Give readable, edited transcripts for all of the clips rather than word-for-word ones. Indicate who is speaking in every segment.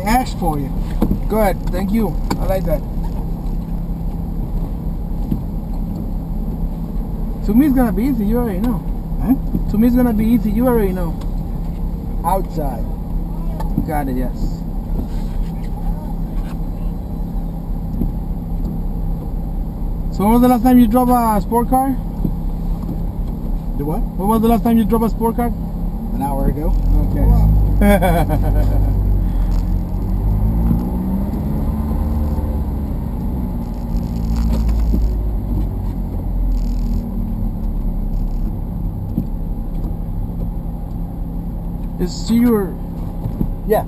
Speaker 1: asked for you.
Speaker 2: Good, thank you. I like that. To me, it's gonna be easy. You already know.
Speaker 1: Huh?
Speaker 2: To me, it's gonna be easy. You already know.
Speaker 1: Outside.
Speaker 2: Got it. Yes. So, when was the last time you drove a sport car?
Speaker 1: The what?
Speaker 2: When was the last time you drove a sport car?
Speaker 1: An hour ago.
Speaker 2: Okay.
Speaker 1: Wow.
Speaker 2: Is she your?
Speaker 1: Yeah.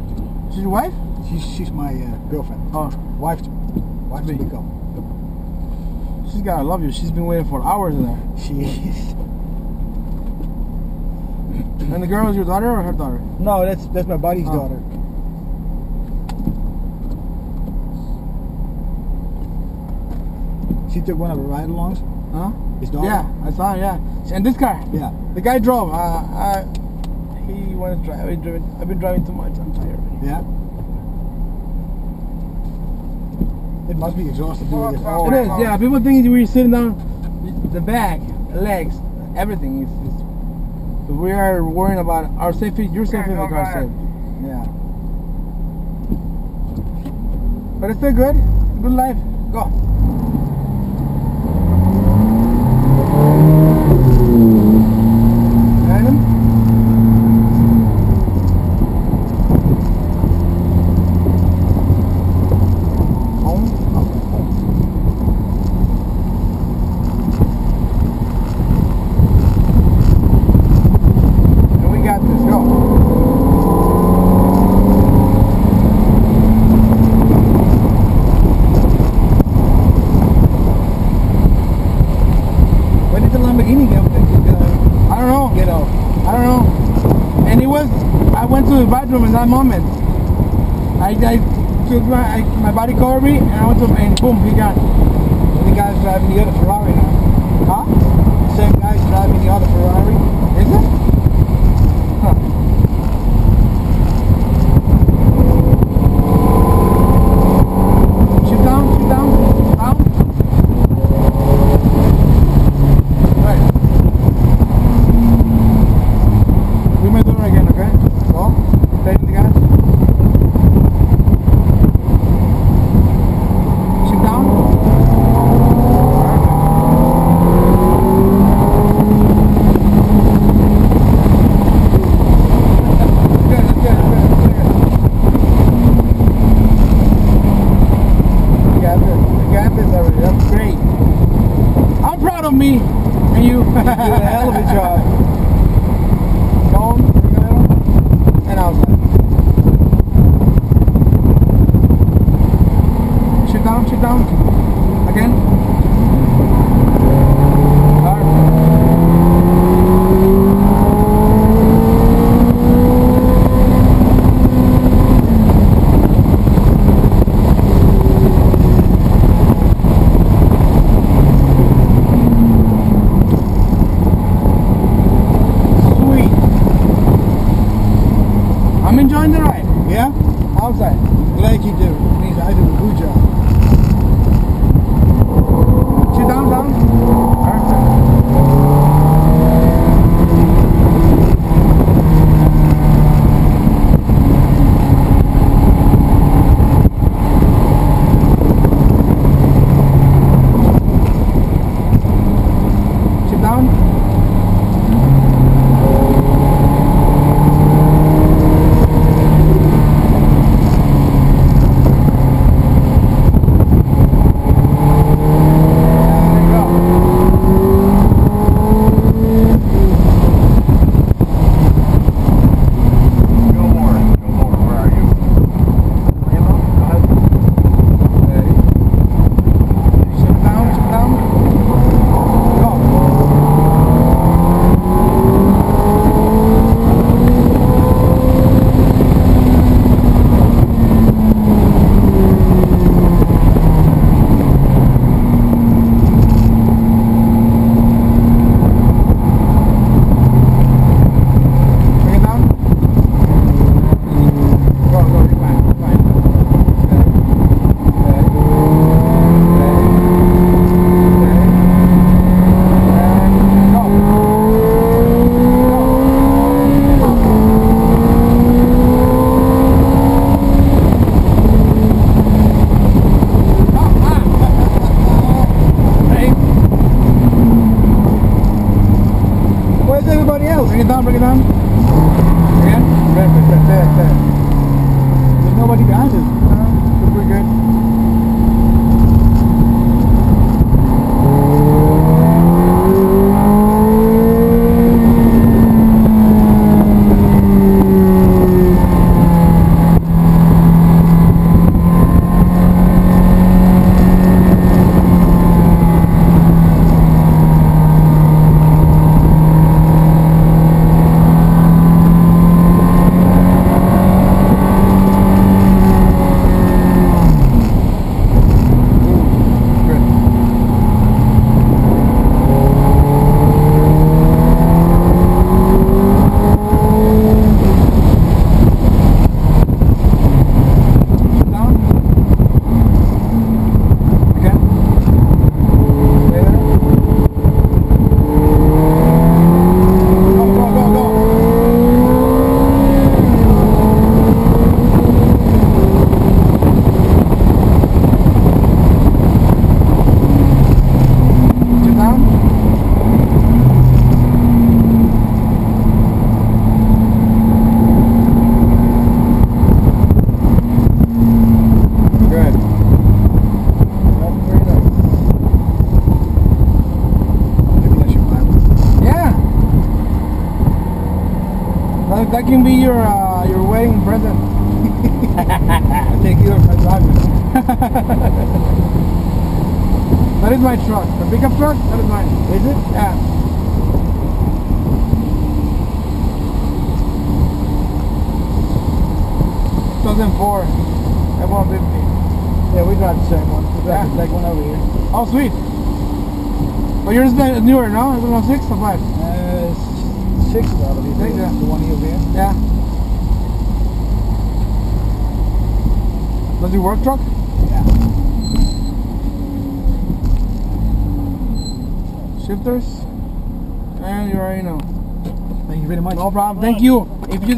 Speaker 2: She's your wife?
Speaker 1: She's my girlfriend.
Speaker 2: Oh,
Speaker 1: Wife to become.
Speaker 2: she's gotta love you. She's been waiting for hours in there.
Speaker 1: She is.
Speaker 2: And the girl is your daughter or her daughter?
Speaker 1: No, that's my buddy's daughter. She took one of the ride-alongs.
Speaker 2: Huh?
Speaker 1: His daughter.
Speaker 2: Yeah, I saw him. Yeah. And this car.
Speaker 1: Yeah.
Speaker 2: The guy drove. He wanted to drive. I've been driving too much. I'm tired.
Speaker 1: Yeah. It must be exhausting doing it.
Speaker 2: It is. Yeah. People think when you're sitting down, the back, the legs, everything is. We are worrying about our safety. Your safety, the car's safe.
Speaker 1: Yeah.
Speaker 2: But it's still good. Good life. Go. Random. I don't know. And I went to the bathroom in that moment. I took my body covered me, and I went to, and boom, he got.
Speaker 1: And the guy's driving the other Ferrari now.
Speaker 2: Huh?
Speaker 1: The same guy's driving the other Ferrari.
Speaker 2: Is it? Huh. Shoot down. Right. We may do it again, okay? Go. Take the gas. Shoot down. That's great. I'm proud of me and you.
Speaker 1: You did a hell of a job.
Speaker 2: Phone, and outside. Sit down. Again. I'm enjoying the ride.
Speaker 1: Yeah?
Speaker 2: Outside.
Speaker 1: Glad you do. It means I do a good job.
Speaker 2: Sit down. Perfect. Sit down.
Speaker 1: there. There's nobody behind us.
Speaker 2: We're pretty good. That can be your wedding present.
Speaker 1: Take you as my driver.
Speaker 2: That is my truck. The pickup truck, that is mine.
Speaker 1: Is it?
Speaker 2: Yeah. ...2004 F-150.
Speaker 1: Yeah, we drive the same one. We drive
Speaker 2: Yeah.
Speaker 1: the black one over here.
Speaker 2: Oh, sweet. But yours is newer, no? Is it no 6 or 5?
Speaker 1: 6 probably.
Speaker 2: Six, yeah.
Speaker 1: The one over here.
Speaker 2: Yeah. Does it work, truck?
Speaker 1: Yeah.
Speaker 2: Shifters. And you already know.
Speaker 1: Thank you very much.
Speaker 2: No problem. Thank you. If you